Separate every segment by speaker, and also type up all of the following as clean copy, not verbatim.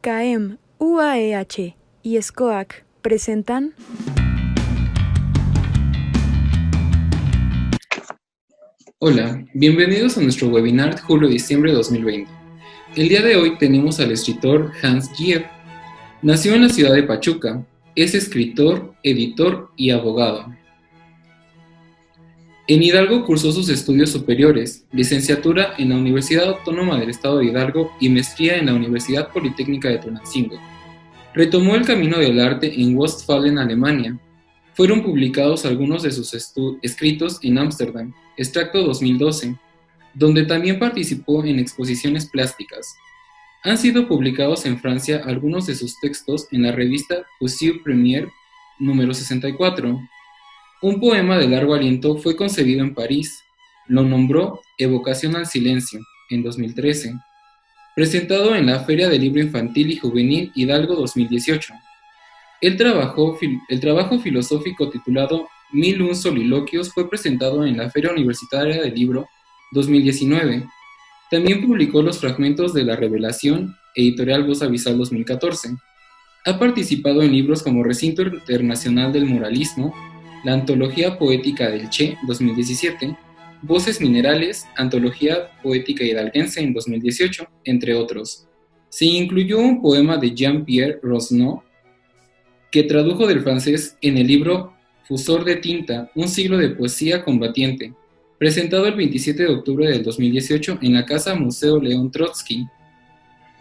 Speaker 1: CAEM, UAEH y SCOAC presentan
Speaker 2: Hola, bienvenidos a nuestro webinar julio-diciembre de 2020. El día de hoy tenemos al escritor Hans Gier. Nació en la ciudad de Pachuca, es escritor, editor y abogado. En Hidalgo cursó sus estudios superiores, licenciatura en la Universidad Autónoma del Estado de Hidalgo y maestría en la Universidad Politécnica de Tulancingo. Retomó el camino del arte en Westfalen, Alemania. Fueron publicados algunos de sus escritos en Ámsterdam, extracto 2012, donde también participó en exposiciones plásticas. Han sido publicados en Francia algunos de sus textos en la revista Poésie Première número 64. Un poema de largo aliento fue concebido en París. Lo nombró Evocación al Silencio, en 2013. Presentado en la Feria del Libro Infantil y Juvenil Hidalgo 2018. El trabajo filosófico titulado 1001 soliloquios fue presentado en la Feria Universitaria del Libro 2019. También publicó los fragmentos de La Revelación, editorial Voz Avisal 2014. Ha participado en libros como Recinto Internacional del Muralismo, la Antología Poética del Che 2017, Voces Minerales, Antología Poética Hidalguense en 2018, entre otros. Se incluyó un poema de Jean-Pierre Rosneau, que tradujo del francés en el libro Fusor de tinta, un siglo de poesía combatiente, presentado el 27 de octubre del 2018 en la Casa Museo León Trotsky,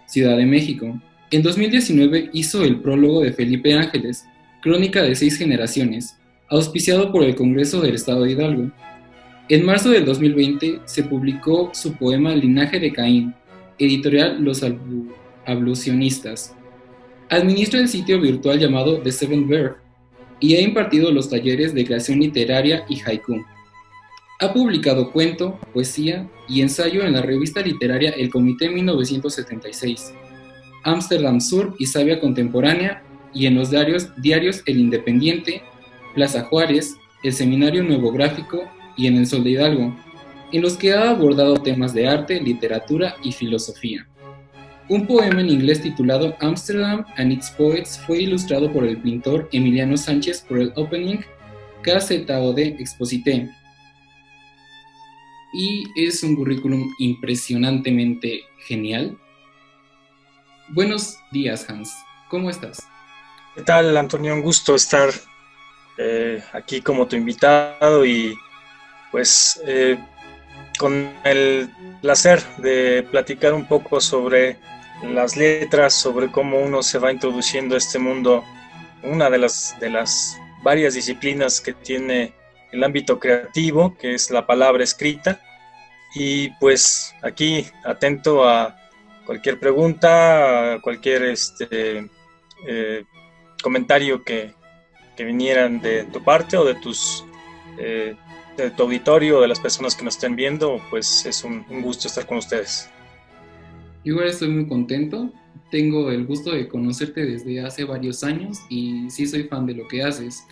Speaker 2: Ciudad de México. En 2019 hizo el prólogo de Felipe Ángeles, Crónica de 6 generaciones, auspiciado por el Congreso del Estado de Hidalgo. En marzo del 2020 se publicó su poema Linaje de Caín, editorial Los Ablucionistas. Administra el sitio virtual llamado The Seventh Verb y ha impartido los talleres de creación literaria y haiku. Ha publicado cuento, poesía y ensayo en la revista literaria El Comité 1976, Ámsterdam Sur y Sabia Contemporánea, y en los diarios El Independiente, Plaza Juárez, El Seminario Nuevo Gráfico y en El Sol de Hidalgo, en los que ha abordado temas de arte, literatura y filosofía. Un poema en inglés titulado Amsterdam and its Poets fue ilustrado por el pintor Emiliano Sánchez por el Opening KZOD Exposité. Y es un currículum impresionantemente genial. Buenos días, Hans. ¿Cómo estás?
Speaker 3: ¿Qué tal, Antonio? Un gusto estar aquí como tu invitado y pues con el placer de platicar un poco sobre las letras, sobre cómo uno se va introduciendo a este mundo, una de las varias disciplinas que tiene el ámbito creativo, que es la palabra escrita, y pues aquí atento a cualquier pregunta, a cualquier comentario que vinieran de tu parte o de tu auditorio, de las personas que nos estén viendo, pues es un gusto estar con ustedes.
Speaker 2: Igual estoy muy contento, tengo el gusto de conocerte desde hace varios años y sí soy fan de lo que haces.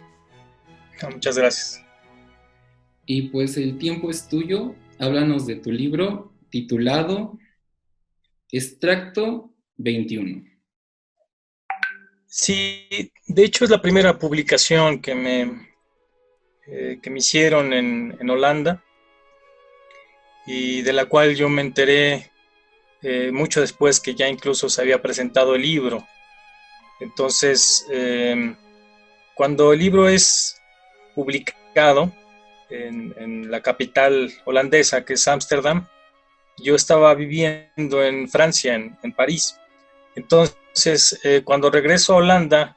Speaker 3: Muchas gracias.
Speaker 2: Y pues el tiempo es tuyo, háblanos de tu libro titulado Extracto 21.
Speaker 3: Sí, de hecho es la primera publicación que me hicieron en Holanda y de la cual yo me enteré mucho después que ya incluso se había presentado el libro. Entonces, cuando el libro es publicado en la capital holandesa, que es Ámsterdam, yo estaba viviendo en Francia, en París. Entonces, cuando regreso a Holanda,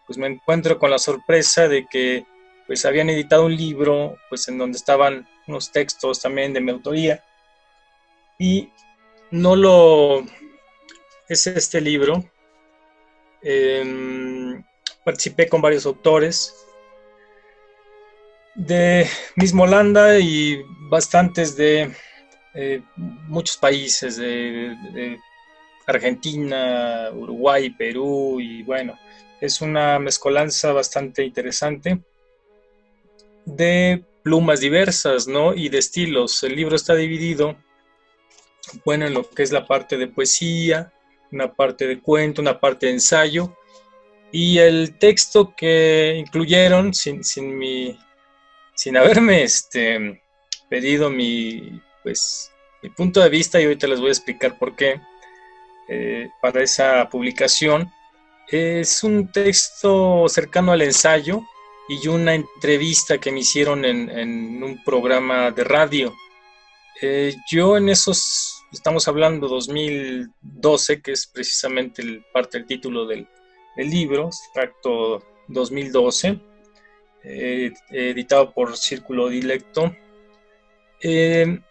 Speaker 3: pues me encuentro con la sorpresa de que pues habían editado un libro pues en donde estaban unos textos también de mi autoría, y es este libro. Participé con varios autores de mismo Holanda y bastantes de muchos países, de Argentina, Uruguay, Perú, y bueno, es una mezcolanza bastante interesante de plumas diversas, ¿no? Y de estilos. El libro está dividido, bueno, en lo que es la parte de poesía, una parte de cuento, una parte de ensayo, y el texto que incluyeron sin haberme pedido mi punto de vista, y ahorita les voy a explicar por qué, para esa publicación. Es un texto cercano al ensayo y una entrevista que me hicieron en un programa de radio. Yo en esos, estamos hablando 2012, que es precisamente parte del título del libro, extracto 2012, editado por Círculo Dilecto. En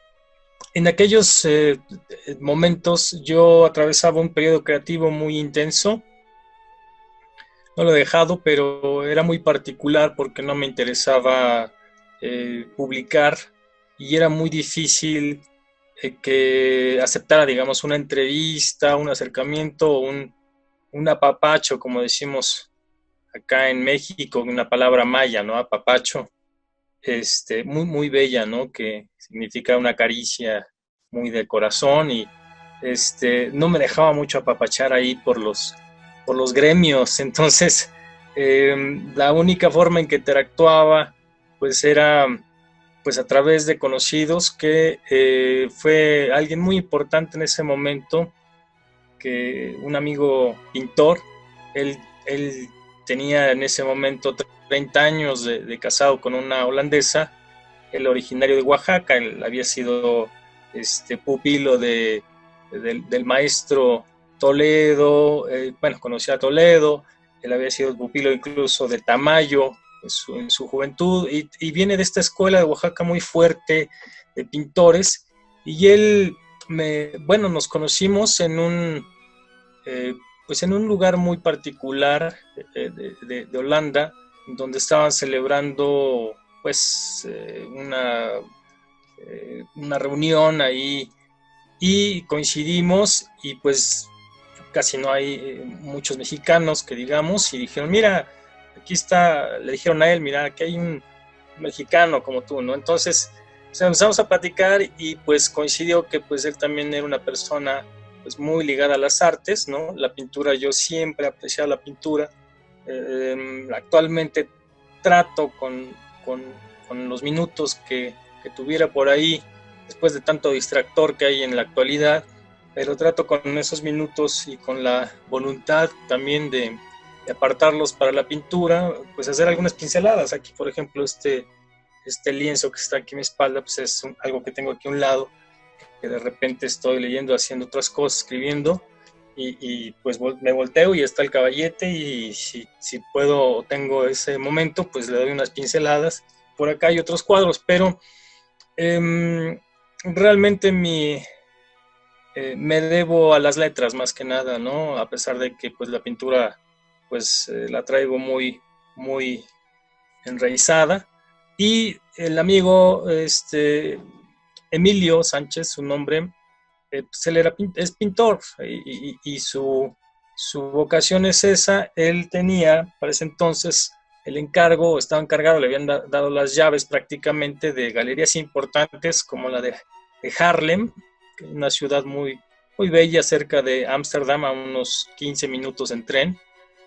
Speaker 3: aquellos momentos yo atravesaba un periodo creativo muy intenso. No lo he dejado, pero era muy particular porque no me interesaba publicar, y era muy difícil que aceptara, digamos, una entrevista, un acercamiento, un apapacho, como decimos acá en México, una palabra maya, ¿no? Apapacho, muy, muy bella, ¿no? Que significa una caricia muy de corazón, y no me dejaba mucho apapachar ahí por los gremios. Entonces la única forma en que interactuaba pues era pues a través de conocidos, que fue alguien muy importante en ese momento, que un amigo pintor. Él tenía en ese momento 30 años de casado con una holandesa, el originario de Oaxaca. Él había sido pupilo del maestro Toledo, conocía a Toledo. Él había sido pupilo incluso de Tamayo en su juventud, y viene de esta escuela de Oaxaca muy fuerte de pintores, y él nos conocimos en un lugar muy particular de Holanda, donde estaban celebrando una reunión ahí, y coincidimos, y pues casi no hay muchos mexicanos que digamos, y dijeron, mira, aquí está, le dijeron a él, mira, aquí hay un mexicano como tú, ¿no? Entonces empezamos a platicar, y pues coincidió que pues él también era una persona pues muy ligada a las artes, ¿no? La pintura, yo siempre he apreciado la pintura. Actualmente trato con los minutos que tuviera por ahí, después de tanto distractor que hay en la actualidad, pero trato con esos minutos y con la voluntad también de apartarlos para la pintura, pues hacer algunas pinceladas. Aquí, por ejemplo, este lienzo que está aquí a mi espalda, pues es algo que tengo aquí a un lado, que de repente estoy leyendo, haciendo otras cosas, escribiendo, y pues me volteo y está el caballete, y si puedo o tengo ese momento, pues le doy unas pinceladas. Por acá hay otros cuadros, pero realmente me debo a las letras más que nada, ¿no? A pesar de que pues la pintura pues la traigo muy, muy enraizada. Y el amigo Emilio Sánchez, su nombre, pues él es pintor, y su vocación es esa. Él tenía para ese entonces el encargo, estaba encargado, le habían dado las llaves prácticamente de galerías importantes como la de Haarlem, una ciudad muy, muy bella cerca de Ámsterdam, a unos 15 minutos en tren,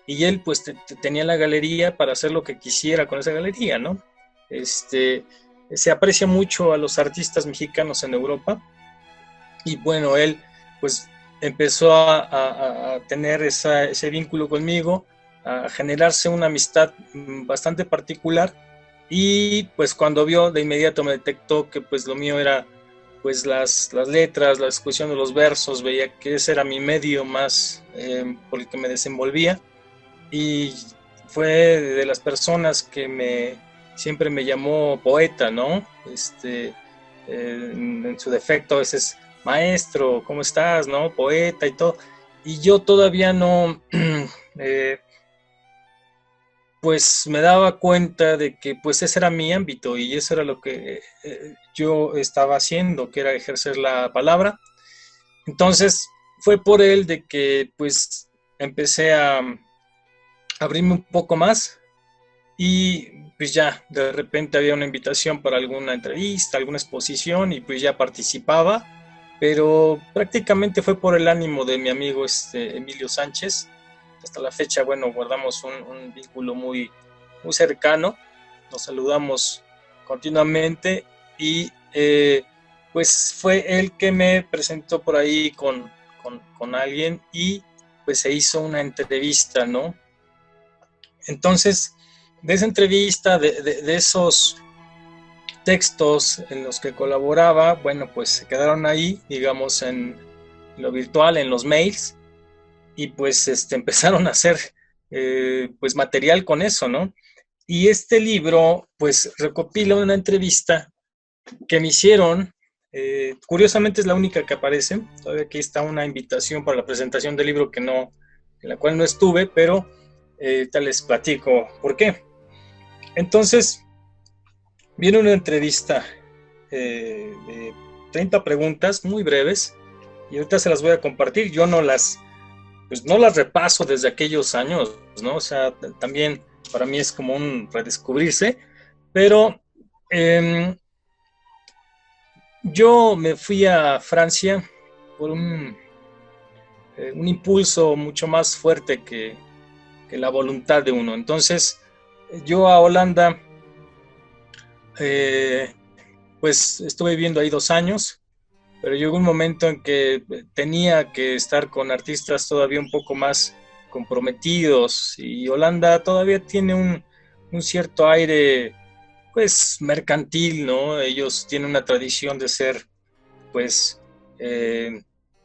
Speaker 3: y él pues tenía la galería para hacer lo que quisiera con esa galería, ¿no? Se aprecia mucho a los artistas mexicanos en Europa, y bueno, él pues empezó a tener ese vínculo conmigo, a generarse una amistad bastante particular, y pues cuando vio, de inmediato me detectó que pues lo mío era pues las letras, la discusión de los versos. Veía que ese era mi medio más por el que me desenvolvía, y fue de las personas que siempre me llamó poeta, ¿no? En su defecto a veces, maestro, ¿cómo estás? ¿No? Poeta y todo. Y yo todavía no, pues me daba cuenta de que pues ese era mi ámbito, y eso era lo que yo estaba haciendo, que era ejercer la palabra. Entonces fue por él de que pues empecé a abrirme un poco más, y pues ya de repente había una invitación para alguna entrevista, alguna exposición, y pues ya participaba. pero prácticamente fue por el ánimo de mi amigo Emilio Sánchez. Hasta la fecha, bueno, guardamos un vínculo muy, muy cercano, nos saludamos continuamente y pues fue él que me presentó por ahí con alguien y pues se hizo una entrevista, ¿no? Entonces, de esa entrevista, de esos textos en los que colaboraba, bueno, pues se quedaron ahí, digamos, en lo virtual, en los mails, y pues empezaron a hacer pues material con eso, ¿no? Y este libro, pues recopila una entrevista que me hicieron, curiosamente es la única que aparece, todavía aquí está una invitación para la presentación del libro en la cual no estuve, pero tal les platico por qué. Entonces, viene una entrevista de 30 preguntas muy breves y ahorita se las voy a compartir. Yo no las repaso desde aquellos años, ¿no? O sea, también para mí es como un redescubrirse, pero yo me fui a Francia por un impulso mucho más fuerte que la voluntad de uno. Entonces, yo a Holanda, pues estuve viviendo ahí 2 años, pero llegó un momento en que tenía que estar con artistas todavía un poco más comprometidos, y Holanda todavía tiene un cierto aire, pues, mercantil, ¿no? Ellos tienen una tradición de ser, pues,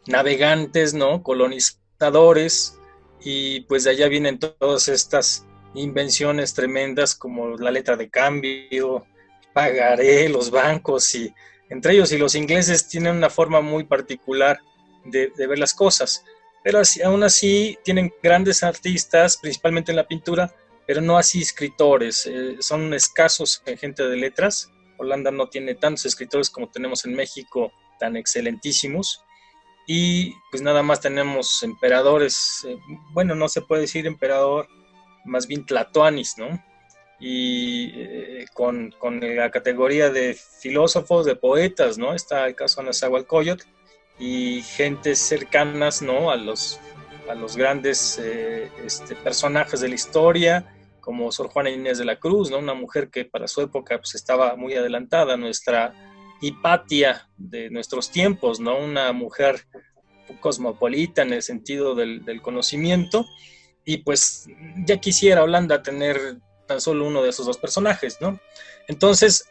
Speaker 3: navegantes, ¿no? Colonizadores, y pues de allá vienen todas estas invenciones tremendas como la letra de cambio, pagaré, los bancos, y entre ellos y los ingleses tienen una forma muy particular de ver las cosas, pero aún así tienen grandes artistas, principalmente en la pintura, pero no así escritores, son escasos gente de letras. Holanda no tiene tantos escritores como tenemos en México, tan excelentísimos, y pues nada más tenemos emperadores, bueno, no se puede decir emperador, más bien tlatoanis, ¿no? Y con la categoría de filósofos, de poetas, ¿no? Está el caso de Nezahualcóyotl y gentes cercanas, ¿no? A los grandes personajes de la historia, como Sor Juana Inés de la Cruz, ¿no? Una mujer que para su época pues estaba muy adelantada, nuestra Hipatia de nuestros tiempos, ¿no? Una mujer cosmopolita en el sentido del conocimiento, y pues ya quisiera Holanda tener tan solo uno de esos dos personajes, ¿no? Entonces,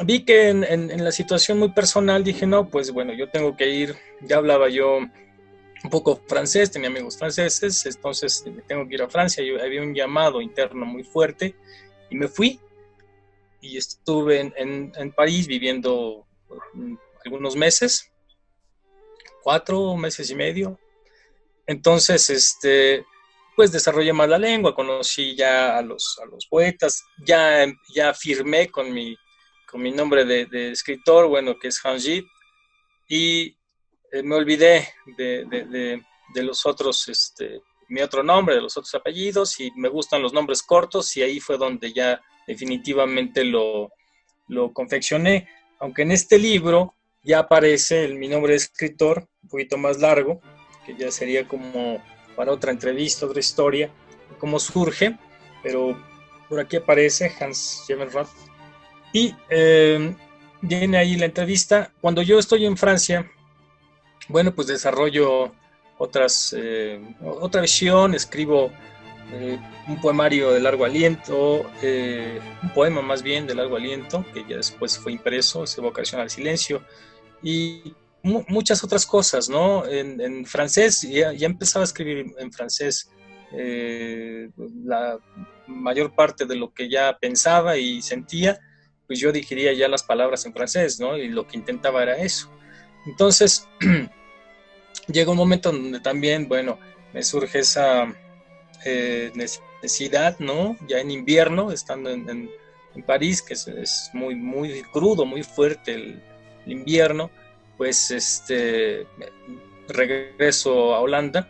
Speaker 3: vi que en la situación muy personal dije, no, pues bueno, yo tengo que ir, ya hablaba yo un poco francés, tenía amigos franceses, entonces tengo que ir a Francia, yo había un llamado interno muy fuerte y me fui y estuve en París viviendo algunos meses, 4 meses y medio. Entonces, pues desarrollé más la lengua, conocí ya a los poetas, ya firmé con mi nombre de escritor, bueno, que es Hans Gide, y me olvidé de los otros, mi otro nombre, de los otros apellidos, y me gustan los nombres cortos, y ahí fue donde ya definitivamente lo confeccioné, aunque en este libro ya aparece mi nombre de escritor, un poquito más largo, que ya sería como para otra entrevista, otra historia, cómo surge, pero por aquí aparece Hans Jevenrath. Y viene ahí la entrevista. Cuando yo estoy en Francia, bueno, pues desarrollo otra visión, escribo un poemario de largo aliento, un poema más bien de largo aliento, que ya después fue impreso, es Evocación al Silencio, y muchas otras cosas, ¿no? En francés, ya empezaba a escribir en francés la mayor parte de lo que ya pensaba y sentía, pues yo digería ya las palabras en francés, ¿no? Y lo que intentaba era eso. Entonces, llega un momento donde también, bueno, me surge esa necesidad, ¿no? Ya en invierno, estando en París, que es muy, muy crudo, muy fuerte el invierno, pues regreso a Holanda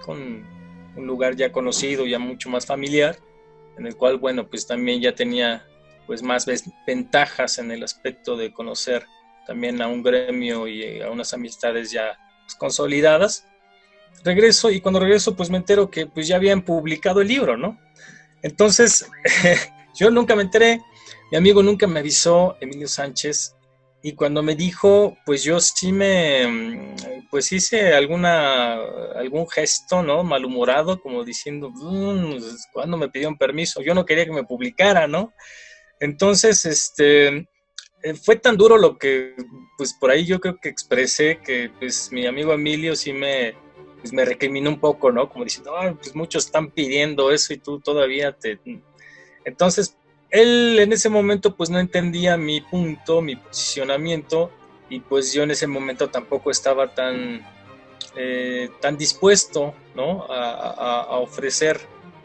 Speaker 3: con un lugar ya conocido, ya mucho más familiar, en el cual, bueno, pues también ya tenía pues más ventajas en el aspecto de conocer también a un gremio y a unas amistades ya pues, consolidadas. Regreso y cuando regreso pues me entero que pues ya habían publicado el libro, ¿no? Entonces yo nunca me enteré, mi amigo nunca me avisó, Emilio Sánchez, y cuando me dijo, pues yo sí pues hice algún gesto, ¿no? Malhumorado, como diciendo, ¿cuándo me pidieron permiso? Yo no quería que me publicara, ¿no? Entonces, fue tan duro lo que, pues por ahí yo creo que expresé que, pues mi amigo Emilio sí pues, me recriminó un poco, ¿no? Como diciendo, pues muchos están pidiendo eso y tú todavía te... Entonces, él en ese momento pues no entendía mi punto, mi posicionamiento, y pues yo en ese momento tampoco estaba tan dispuesto, ¿no? a ofrecer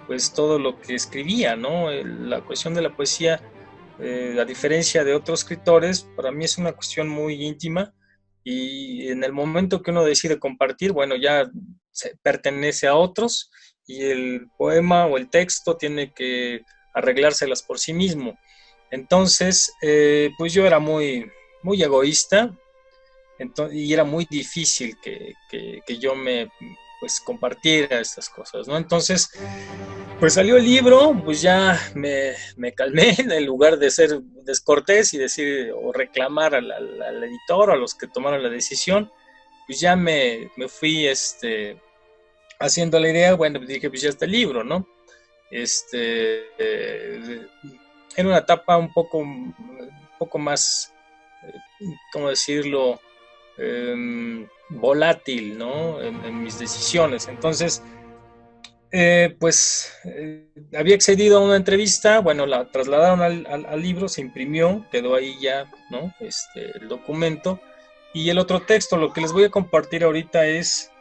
Speaker 3: pues todo lo que escribía, ¿no? La cuestión de la poesía, a diferencia de otros escritores, para mí es una cuestión muy íntima, y en el momento que uno decide compartir, bueno, ya se pertenece a otros, y el poema o el texto tiene que arreglárselas por sí mismo. Entonces, pues yo era muy egoísta, y era muy difícil que yo pues compartiera estas cosas, ¿no? Entonces, pues salió el libro, pues ya me calmé en lugar de ser descortés y decir o reclamar al editor o a los que tomaron la decisión, pues ya me fui haciendo la idea, bueno, dije, pues ya está el libro, ¿no? En una etapa un poco más, ¿cómo decirlo? Volátil, ¿no? En mis decisiones. Entonces, había accedido a una entrevista, bueno, la trasladaron al libro, se imprimió, quedó ahí ya, ¿no? El documento. Y el otro texto, lo que les voy a compartir ahorita es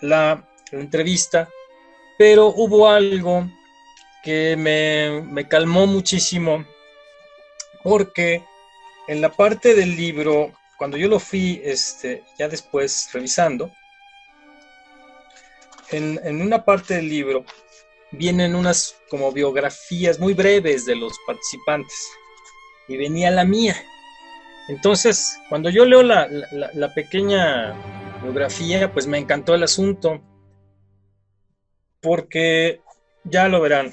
Speaker 3: la entrevista, pero hubo algo que me calmó muchísimo, porque en la parte del libro, cuando yo lo fui ya después revisando, en una parte del libro vienen unas como biografías muy breves de los participantes, y venía la mía. Entonces, cuando yo leo la pequeña biografía, pues me encantó el asunto, porque ya lo verán,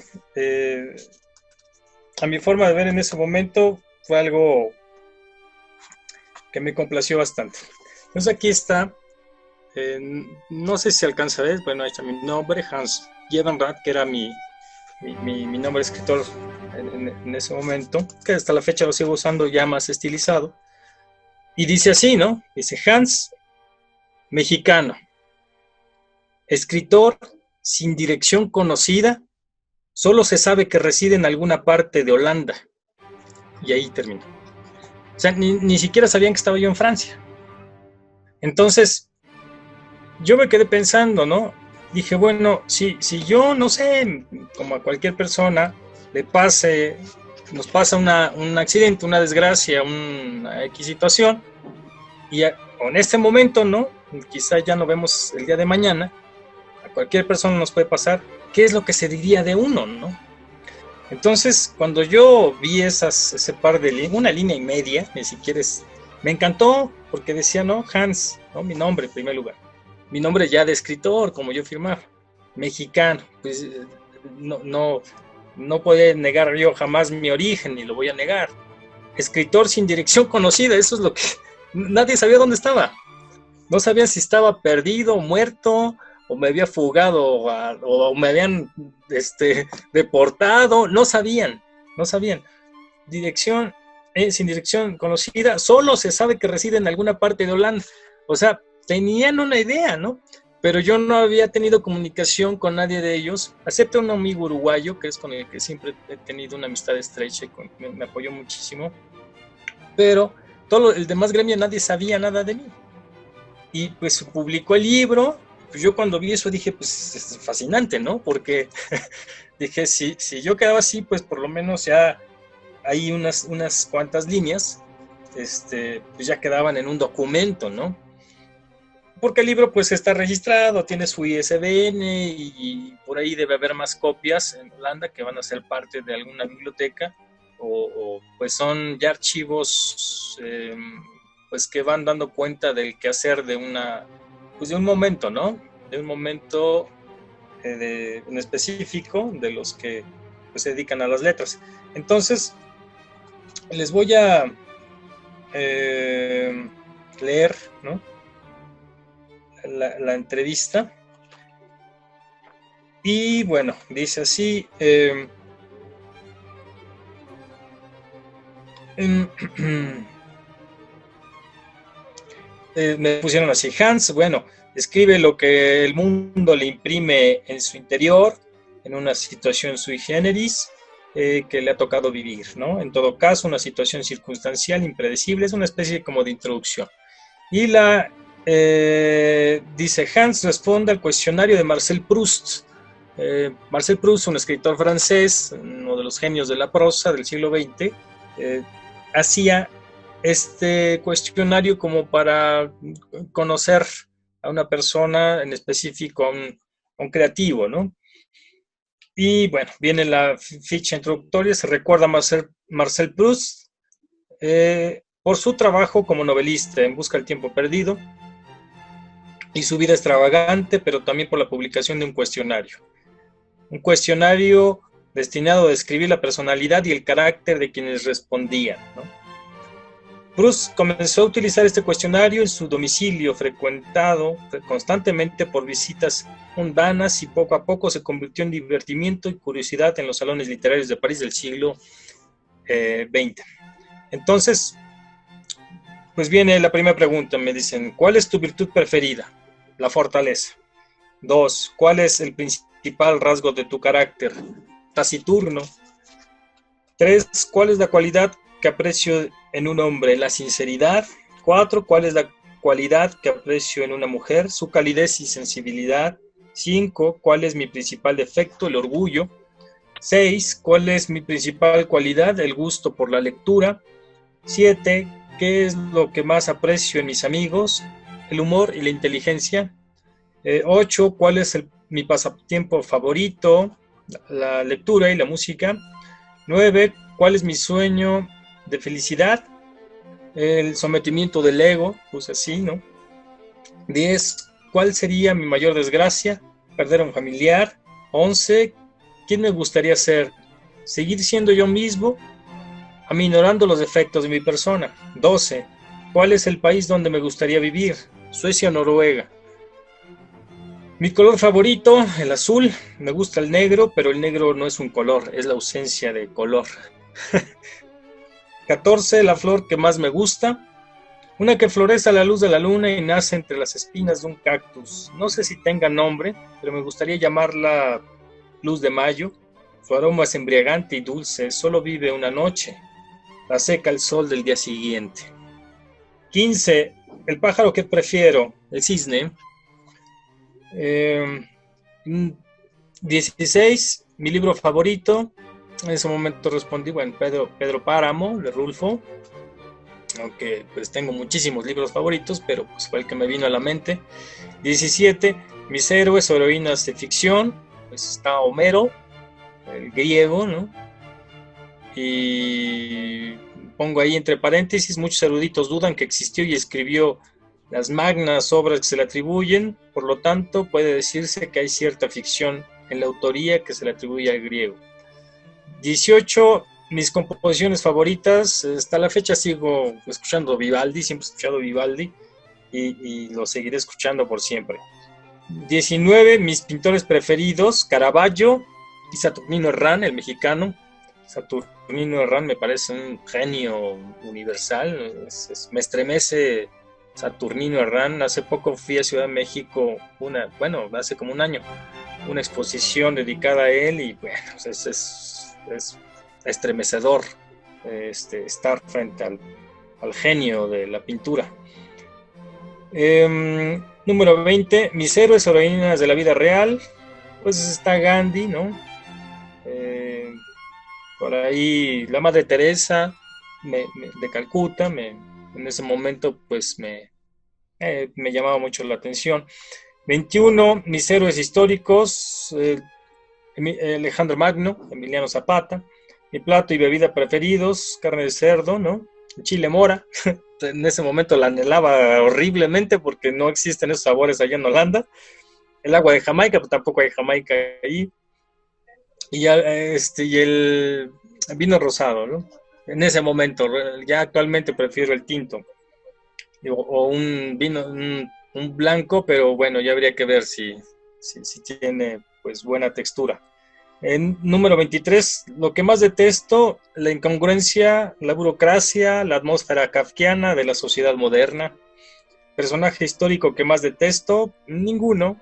Speaker 3: a mi forma de ver en ese momento fue algo que me complació bastante. Entonces aquí está, no sé si alcanza a ver, bueno, ahí está mi nombre, Hans Jedenrath, que era mi nombre de escritor en ese momento, que hasta la fecha lo sigo usando ya más estilizado, y dice así, ¿no? Dice Hans, mexicano, escritor sin dirección conocida, solo se sabe que reside en alguna parte de Holanda, y ahí termina. O sea, ni siquiera sabían que estaba yo en Francia. Entonces, yo me quedé pensando, ¿no? Dije, bueno, si yo, no sé, como a cualquier persona, nos pasa un accidente, una desgracia, una X situación, y en este momento, ¿no? Quizá ya no vemos el día de mañana, a cualquier persona nos puede pasar, ¿qué es lo que se diría de uno, no? Entonces, cuando yo vi ese par de líneas, una línea y media, ni siquiera me encantó, porque decía, ¿no? Hans, ¿no? Mi nombre en primer lugar. Mi nombre ya de escritor, como yo firmaba. Mexicano, pues no podía negar yo jamás mi origen, ni lo voy a negar. Escritor sin dirección conocida, eso es lo que... Nadie sabía dónde estaba. No sabían si estaba perdido, muerto, o me había fugado, o me habían deportado. No sabían. Dirección, sin dirección conocida, solo se sabe que reside en alguna parte de Holanda. O sea, tenían una idea, ¿no? Pero yo no había tenido comunicación con nadie de ellos, excepto un amigo uruguayo, que es con el que siempre he tenido una amistad estrecha y me apoyó muchísimo. Pero todo el demás gremio, nadie sabía nada de mí. Y pues publicó el libro. Pues yo cuando vi eso dije, pues es fascinante, ¿no? Porque dije, si yo quedaba así, pues por lo menos ya hay unas cuantas líneas, pues ya quedaban en un documento, ¿no? Porque el libro pues está registrado, tiene su ISBN y por ahí debe haber más copias en Holanda que van a ser parte de alguna biblioteca, o pues son ya archivos pues pues que van dando cuenta del quehacer de pues de un momento, ¿no? De un momento en específico de los que pues, se dedican a las letras. Entonces, les voy a leer, ¿no? la entrevista. Y bueno, dice así. Me pusieron así: Hans, bueno, escribe lo que el mundo le imprime en su interior, en una situación sui generis que le ha tocado vivir, ¿no? En todo caso, una situación circunstancial, impredecible, es una especie como de introducción. Y dice: Hans responde al cuestionario de Marcel Proust. Marcel Proust, un escritor francés, uno de los genios de la prosa del siglo XX, hacía este cuestionario como para conocer a una persona, en específico a un creativo, ¿no? Y bueno, viene la ficha introductoria. Se recuerda a Marcel Proust por su trabajo como novelista En busca del tiempo perdido y su vida extravagante, pero también por la publicación de un cuestionario destinado a describir la personalidad y el carácter de quienes respondían, ¿no? Proust comenzó a utilizar este cuestionario en su domicilio, frecuentado constantemente por visitas mundanas, y poco a poco se convirtió en divertimiento y curiosidad en los salones literarios de París del siglo XX. Entonces, pues viene la primera pregunta. Me dicen: ¿cuál es tu virtud preferida? La fortaleza. 2. ¿Cuál es el principal rasgo de tu carácter? Taciturno. 3. ¿Cuál es la cualidad que aprecio en un hombre? La sinceridad. 4. ¿Cuál es la cualidad que aprecio en una mujer? Su calidez y sensibilidad. 5. ¿Cuál es mi principal defecto? El orgullo. 6. ¿Cuál es mi principal cualidad? El gusto por la lectura. 7. ¿Qué es lo que más aprecio en mis amigos? El humor y la inteligencia. 8. ¿Cuál es mi pasatiempo favorito? La lectura y la música. 9. ¿Cuál es mi sueño de felicidad? El sometimiento del ego, pues así, ¿no? 10. ¿Cuál sería mi mayor desgracia? Perder a un familiar. 11. ¿Quién me gustaría ser? Seguir siendo yo mismo, aminorando los defectos de mi persona. 12. ¿Cuál es el país donde me gustaría vivir? Suecia o Noruega. Mi color favorito, el azul. Me gusta el negro, pero el negro no es un color, es la ausencia de color. 14. La flor que más me gusta. Una que florece a la luz de la luna y nace entre las espinas de un cactus. No sé si tenga nombre, pero me gustaría llamarla luz de mayo. Su aroma es embriagante y dulce, solo vive una noche. La seca el sol del día siguiente. 15. El pájaro que prefiero, el cisne. 16. Mi libro favorito. En ese momento respondí, bueno, Pedro Páramo, de Rulfo. Aunque pues tengo muchísimos libros favoritos, pero pues fue el que me vino a la mente. 17. Mis héroes o heroínas de ficción. Pues está Homero, el griego, ¿no? Y pongo ahí entre paréntesis: muchos eruditos dudan que existió y escribió las magnas obras que se le atribuyen, por lo tanto puede decirse que hay cierta ficción en la autoría que se le atribuye al griego. 18. Mis composiciones favoritas. Hasta la fecha sigo escuchando Vivaldi, siempre he escuchado Vivaldi y lo seguiré escuchando por siempre. 19. Mis pintores preferidos: Caravaggio y Saturnino Herrán, el mexicano. Saturnino Herrán me parece un genio universal. Me estremece Saturnino Herrán. Hace poco fui a Ciudad de México, hace como un año, una exposición dedicada a él, y bueno, es estremecedor estar frente al genio de la pintura. Número 20. Mis héroes o heroínas de la vida real. Pues está Gandhi, ¿no? Por ahí la Madre Teresa de Calcuta. En ese momento pues me llamaba mucho la atención. 21. Mis héroes históricos. Alejandro Magno, Emiliano Zapata. Mi plato y bebida preferidos: carne de cerdo, ¿no? Chile mora. en ese momento la anhelaba horriblemente porque no existen esos sabores allá en Holanda. El agua de Jamaica, pues tampoco hay Jamaica ahí. Y el vino rosado, ¿no? En ese momento, ya actualmente prefiero el tinto. O un vino, un blanco, pero bueno, ya habría que ver si tiene pues buena textura. En número 23, lo que más detesto, la incongruencia, la burocracia, la atmósfera kafkiana de la sociedad moderna. Personaje histórico que más detesto, ninguno.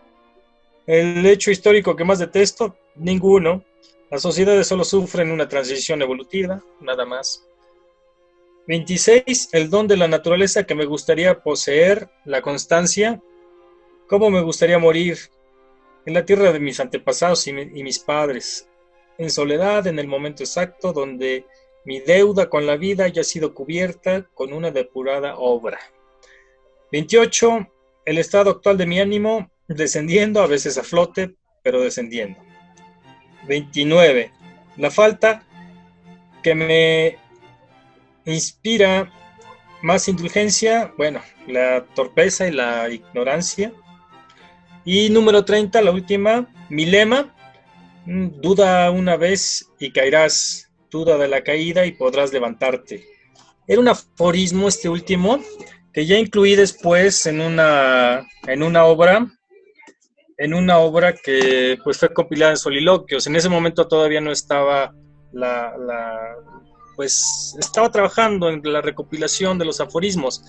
Speaker 3: El hecho histórico que más detesto, ninguno. Las sociedades solo sufren una transición evolutiva, nada más. 26, el don de la naturaleza que me gustaría poseer, la constancia. ¿Cómo me gustaría morir? En la tierra de mis antepasados y mis padres, en soledad, en el momento exacto, donde mi deuda con la vida haya sido cubierta con una depurada obra. 28, el estado actual de mi ánimo, descendiendo, a veces a flote, pero descendiendo. 29, la falta que me inspira más indulgencia, bueno, la torpeza y la ignorancia. Y número 30, la última, mi lema, duda una vez y caerás, duda de la caída y podrás levantarte. Era un aforismo este último, que ya incluí después en una obra que pues fue compilada en soliloquios. En ese momento todavía no estaba pues estaba trabajando en la recopilación de los aforismos.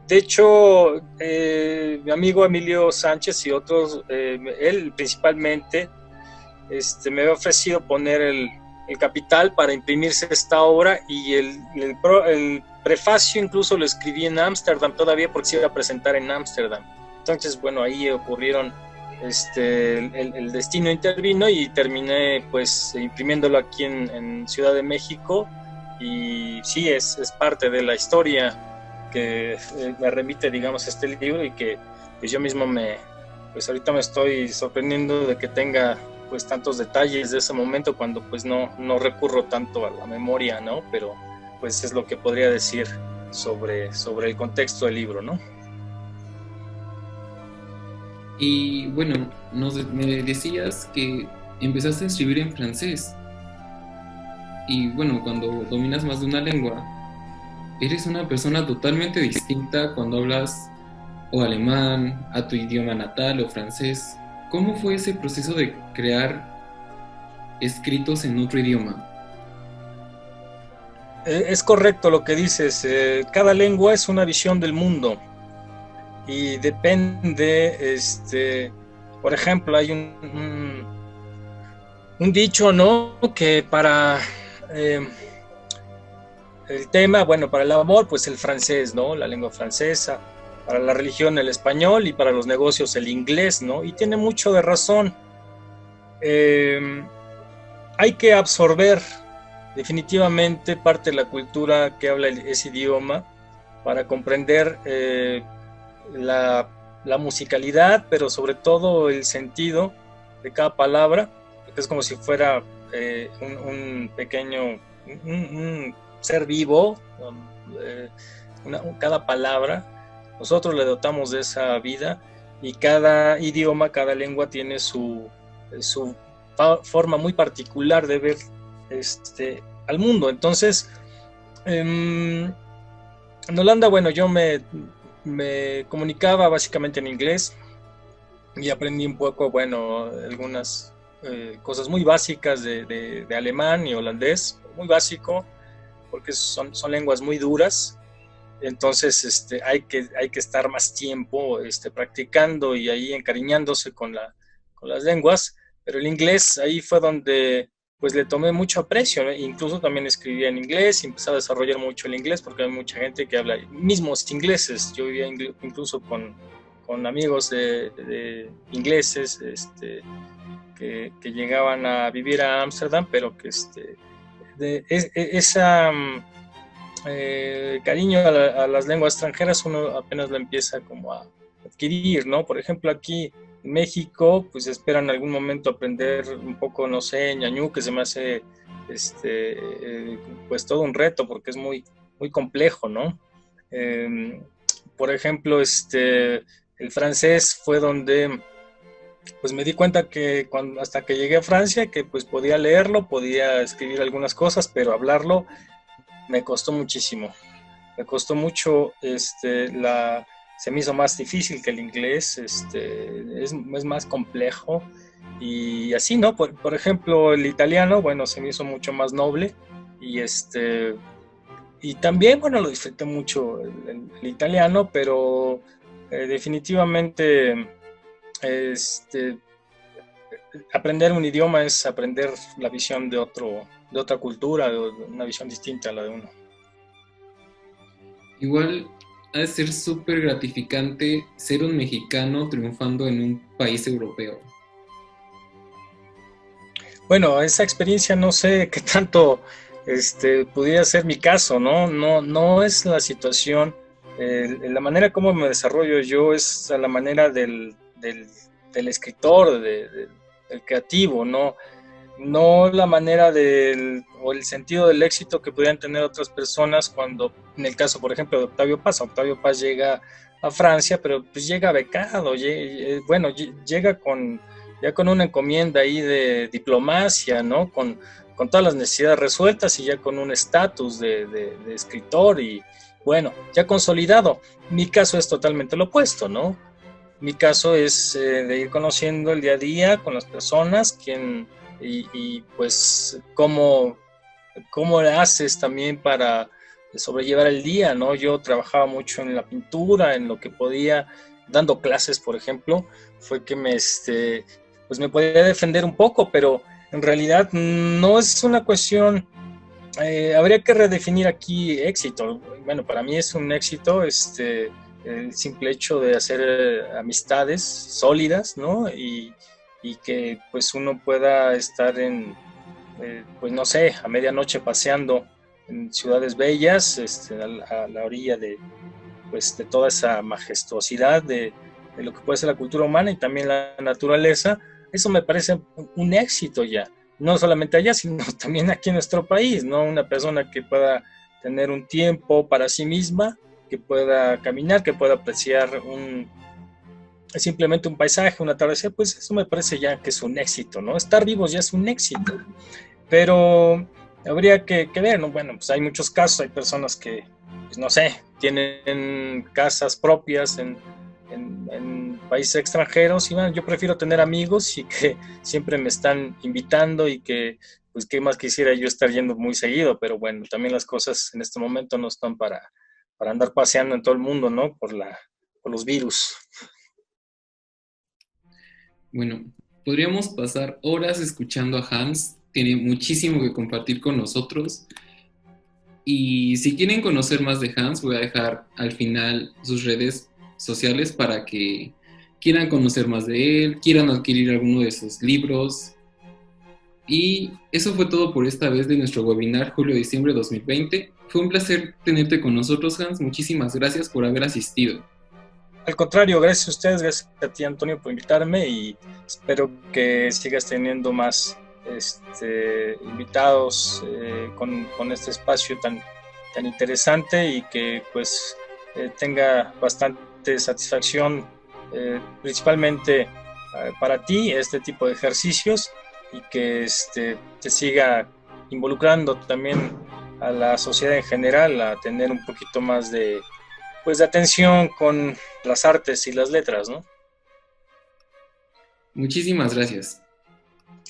Speaker 3: De hecho, mi amigo Emilio Sánchez y otros, él principalmente, me había ofrecido poner el capital para imprimirse esta obra, y el prefacio incluso lo escribí en Ámsterdam todavía, porque se iba a presentar en Ámsterdam. Entonces, bueno, ahí ocurrieron, el destino intervino y terminé pues imprimiéndolo aquí en Ciudad de México, y sí, es parte de la historia que me remite, digamos, este libro, y que pues yo mismo pues ahorita me estoy sorprendiendo de que tenga pues tantos detalles de ese momento, cuando pues no recurro tanto a la memoria, ¿no? Pero pues es lo que podría decir sobre el contexto del libro, ¿no?
Speaker 2: Y bueno, me decías que empezaste a escribir en francés. Y bueno, cuando dominas más de una lengua, eres una persona totalmente distinta cuando hablas o alemán, a tu idioma natal o francés. ¿Cómo fue ese proceso de crear escritos en otro idioma?
Speaker 3: Es correcto lo que dices. Cada lengua es una visión del mundo, y depende, por ejemplo, hay un dicho, ¿no? Que para el tema, bueno, para el amor, pues el francés, ¿no? La lengua francesa, para la religión el español, y para los negocios el inglés, ¿no? Y tiene mucho de razón. Hay que absorber definitivamente parte de la cultura que habla ese idioma para comprender la musicalidad, pero sobre todo el sentido de cada palabra, que es como si fuera un pequeño un ser vivo. Cada palabra nosotros le dotamos de esa vida, y cada idioma, cada lengua tiene su forma muy particular de ver al mundo. Entonces, en Holanda, bueno, yo me comunicaba básicamente en inglés, y aprendí un poco, bueno, algunas cosas muy básicas de alemán y holandés, muy básico, porque son lenguas muy duras. Entonces hay que estar más tiempo practicando y ahí encariñándose con las lenguas. Pero el inglés, ahí fue donde pues le tomé mucho aprecio, ¿no? Incluso también escribía en inglés y empecé a desarrollar mucho el inglés, porque hay mucha gente que habla mismos ingleses. Yo vivía incluso con amigos de ingleses que llegaban a vivir a Ámsterdam, pero que esa cariño a las lenguas extranjeras uno apenas lo empieza como a adquirir, ¿no? Por ejemplo, aquí en México, pues espero en algún momento aprender un poco, no sé, ñañú, que se me hace pues todo un reto, porque es muy, muy complejo, ¿no? Por ejemplo, el francés fue donde pues me di cuenta que hasta que llegué a Francia, que pues podía leerlo, podía escribir algunas cosas, pero hablarlo me costó muchísimo. Me costó mucho, se me hizo más difícil que el inglés, es más complejo y así, ¿no? Por ejemplo, el italiano, bueno, se me hizo mucho más noble y y también, bueno, lo disfruté mucho el italiano, pero definitivamente este, aprender un idioma es aprender la visión de otra cultura, de una visión distinta a la de uno.
Speaker 2: Igual ha de ser súper gratificante ser un mexicano triunfando en un país europeo.
Speaker 3: Bueno, esa experiencia no sé qué tanto pudiera ser mi caso, ¿no? No es la situación, la manera como me desarrollo yo es a la manera del escritor, del creativo, ¿no? No la manera o el sentido del éxito que pudieran tener otras personas cuando, en el caso, por ejemplo, de Octavio Paz llega a Francia, pero pues llega becado, bueno, llega ya con una encomienda ahí de diplomacia, ¿no? Con todas las necesidades resueltas y ya con un estatus de escritor y, bueno, ya consolidado. Mi caso es totalmente lo opuesto, ¿no? Mi caso es de ir conociendo el día a día con las personas, pues cómo le haces también para sobrellevar el día, ¿no? Yo trabajaba mucho en la pintura, en lo que podía, dando clases, por ejemplo, fue que pues me podía defender un poco, pero en realidad no es una cuestión, habría que redefinir aquí éxito. Bueno, para mí es un éxito, el simple hecho de hacer amistades sólidas, ¿no? Y que pues uno pueda estar pues no sé, a medianoche paseando en ciudades bellas, a la orilla pues, de toda esa majestuosidad de lo que puede ser la cultura humana y también la naturaleza. Eso me parece un éxito ya, no solamente allá, sino también aquí en nuestro país, ¿no? Una persona que pueda tener un tiempo para sí misma, que pueda caminar, que pueda apreciar simplemente un paisaje, un atardecer, pues eso me parece ya que es un éxito, ¿no? Estar vivos ya es un éxito, pero habría que ver, ¿no? Bueno, pues hay muchos casos, hay personas que, pues no sé, tienen casas propias en países extranjeros y bueno, yo prefiero tener amigos y que siempre me están invitando y que, pues qué más quisiera yo estar yendo muy seguido, pero bueno, también las cosas en este momento no están para andar paseando en todo el mundo, ¿no? Por los virus.
Speaker 2: Bueno, podríamos pasar horas escuchando a Hans, tiene muchísimo que compartir con nosotros. Y si quieren conocer más de Hans, voy a dejar al final sus redes sociales para que quieran conocer más de él, quieran adquirir alguno de sus libros. Y eso fue todo por esta vez de nuestro webinar julio-diciembre 2020. Fue un placer tenerte con nosotros, Hans. Muchísimas gracias por haber asistido.
Speaker 3: Al contrario, gracias a ustedes, gracias a ti, Antonio, por invitarme y espero que sigas teniendo más invitados con este espacio tan interesante y que pues tenga bastante satisfacción, principalmente para ti, este tipo de ejercicios y que te siga involucrando también a la sociedad en general a tener un poquito más pues de atención con las artes y las letras, ¿no?
Speaker 2: Muchísimas gracias.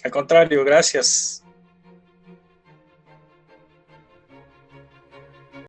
Speaker 3: Al contrario, gracias.